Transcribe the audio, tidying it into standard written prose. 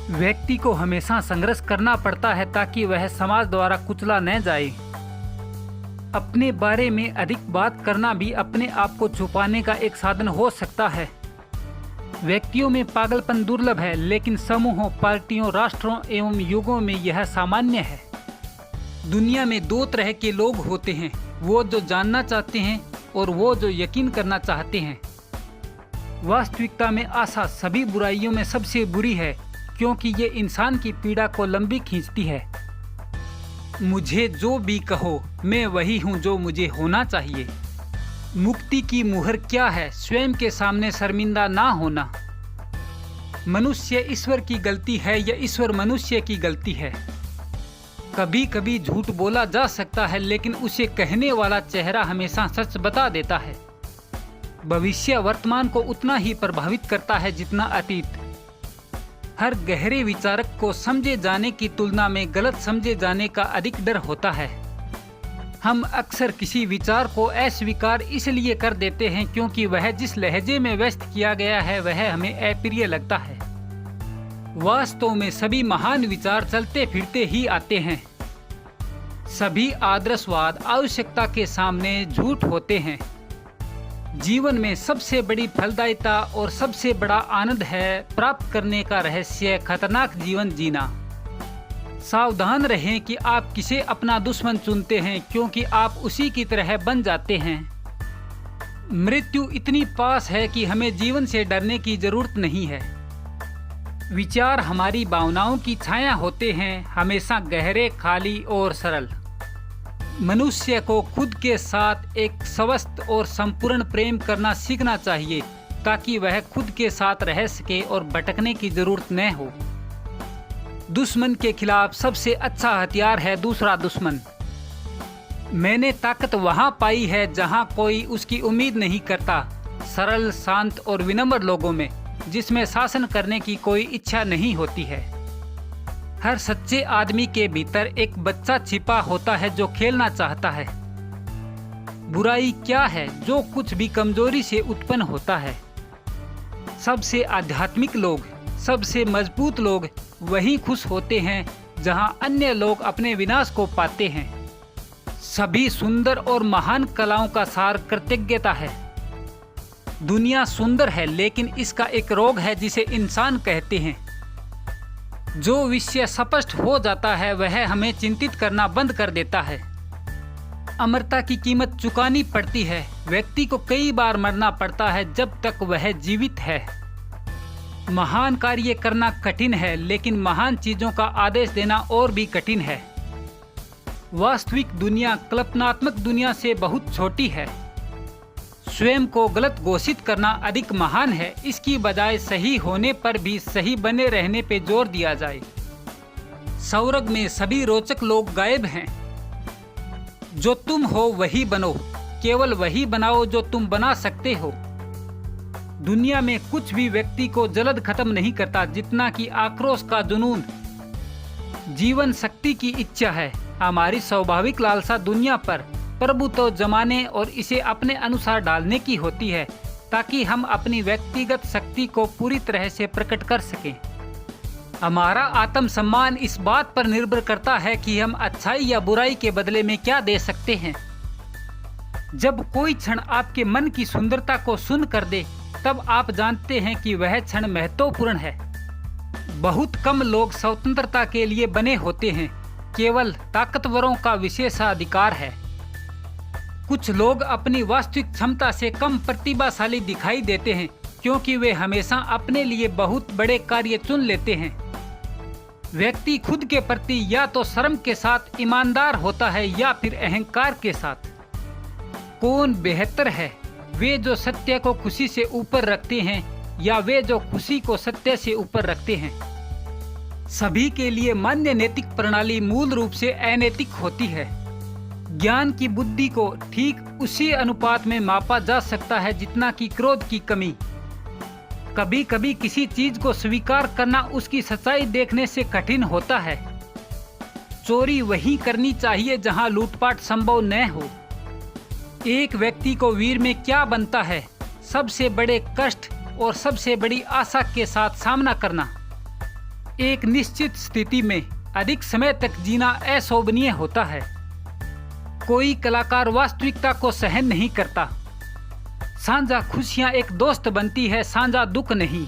व्यक्ति को हमेशा संघर्ष करना पड़ता है ताकि वह समाज द्वारा कुचला न जाए। अपने बारे में अधिक बात करना भी अपने आप को छुपाने का एक साधन हो सकता है। व्यक्तियों में पागलपन दुर्लभ है, लेकिन समूहों, पार्टियों, राष्ट्रों एवं युगों में यह सामान्य है। दुनिया में दो तरह के लोग होते हैं, वो जो जानना चाहते हैं और वो जो यकीन करना चाहते हैं। वास्तविकता में आशा सभी बुराइयों में सबसे बुरी है, क्योंकि ये इंसान की पीड़ा को लंबी खींचती है। मुझे जो भी कहो, मैं वही हूँ जो मुझे होना चाहिए। मुक्ति की मुहर क्या है? स्वयं के सामने शर्मिंदा ना होना। मनुष्य ईश्वर की गलती है या ईश्वर मनुष्य की गलती है? कभी कभी झूठ बोला जा सकता है, लेकिन उसे कहने वाला चेहरा हमेशा सच बता देता है। भविष्य वर्तमान को उतना ही प्रभावित करता है जितना अतीत। हर गहरे विचारक को समझे जाने की तुलना में गलत समझे जाने का अधिक डर होता है। हम अक्सर किसी विचार को अस्वीकार इसलिए कर देते हैं क्योंकि वह जिस लहजे में व्यक्त किया गया है वह हमें अप्रिय लगता है। वास्तव में सभी महान विचार चलते फिरते ही आते हैं। सभी आदर्शवाद आवश्यकता के सामने झूठ होते हैं। जीवन में सबसे बड़ी फलदायिता और सबसे बड़ा आनंद है प्राप्त करने का रहस्य खतरनाक जीवन जीना। सावधान रहें कि आप किसे अपना दुश्मन चुनते हैं, क्योंकि आप उसी की तरह बन जाते हैं। मृत्यु इतनी पास है कि हमें जीवन से डरने की जरूरत नहीं है। विचार हमारी भावनाओं की छाया होते हैं, हमेशा गहरे, खाली और सरल। मनुष्य को खुद के साथ एक स्वस्थ और संपूर्ण प्रेम करना सीखना चाहिए, ताकि वह खुद के साथ रह सके और भटकने की जरूरत न हो। दुश्मन के खिलाफ सबसे अच्छा हथियार है दूसरा दुश्मन। मैंने ताकत वहां पाई है जहां कोई उसकी उम्मीद नहीं करता, सरल, शांत और विनम्र लोगों में, जिसमें शासन करने की कोई इच्छा नहीं होती है। हर सच्चे आदमी के भीतर एक बच्चा छिपा होता है जो खेलना चाहता है। बुराई क्या है? जो कुछ भी कमजोरी से उत्पन्न होता है। सबसे आध्यात्मिक लोग, सबसे मजबूत लोग वहीं खुश होते हैं जहां अन्य लोग अपने विनाश को पाते हैं। सभी सुंदर और महान कलाओं का सार कृतज्ञता है। दुनिया सुंदर है, लेकिन इसका एक रोग है जिसे इंसान कहते हैं। जो विषय स्पष्ट हो जाता है वह हमें चिंतित करना बंद कर देता है। अमरता की कीमत चुकानी पड़ती है। व्यक्ति को कई बार मरना पड़ता है जब तक वह जीवित है। महान कार्य करना कठिन है, लेकिन महान चीजों का आदेश देना और भी कठिन है। वास्तविक दुनिया कल्पनात्मक दुनिया से बहुत छोटी है। स्वयं को गलत घोषित करना अधिक महान है, इसकी बजाय सही होने पर भी सही बने रहने पे जोर दिया जाए। स्वर्ग में सभी रोचक लोग गायब हैं। जो तुम हो वही बनो, केवल वही बनाओ जो तुम बना सकते हो। दुनिया में कुछ भी व्यक्ति को जल्द खत्म नहीं करता जितना कि आक्रोश का जुनून। जीवन शक्ति की इच्छा है। हमारी स्वाभाविक लालसा दुनिया पर प्रभु तो जमाने और इसे अपने अनुसार डालने की होती है, ताकि हम अपनी व्यक्तिगत शक्ति को पूरी तरह से प्रकट कर सकें। हमारा आत्मसम्मान इस बात पर निर्भर करता है कि हम अच्छाई या बुराई के बदले में क्या दे सकते हैं। जब कोई क्षण आपके मन की सुंदरता को सुन कर दे, तब आप जानते हैं कि वह क्षण महत्वपूर्ण है। बहुत कम लोग स्वतंत्रता के लिए बने होते हैं, केवल ताकतवरों का विशेषाधिकार है। कुछ लोग अपनी वास्तविक क्षमता से कम प्रतिभाशाली दिखाई देते हैं, क्योंकि वे हमेशा अपने लिए बहुत बड़े कार्य चुन लेते हैं। व्यक्ति खुद के प्रति या तो शर्म के साथ ईमानदार होता है या फिर अहंकार के साथ। कौन बेहतर है, वे जो सत्य को खुशी से ऊपर रखते हैं या वे जो खुशी को सत्य से ऊपर रखते हैं? सभी के लिए मान्य नैतिक प्रणाली मूल रूप से अनैतिक होती है। ज्ञान की बुद्धि को ठीक उसी अनुपात में मापा जा सकता है जितना कि क्रोध की कमी। कभी कभी किसी चीज को स्वीकार करना उसकी सच्चाई देखने से कठिन होता है। चोरी वहीं करनी चाहिए जहां लूटपाट संभव न हो। एक व्यक्ति को वीर में क्या बनता है? सबसे बड़े कष्ट और सबसे बड़ी आशा के साथ सामना करना। एक निश्चित स्थिति में अधिक समय तक जीना अशोभनीय होता है। कोई कलाकार वास्तविकता को सहन नहीं करता। साझा खुशियां एक दोस्त बनती है, साझा दुख नहीं।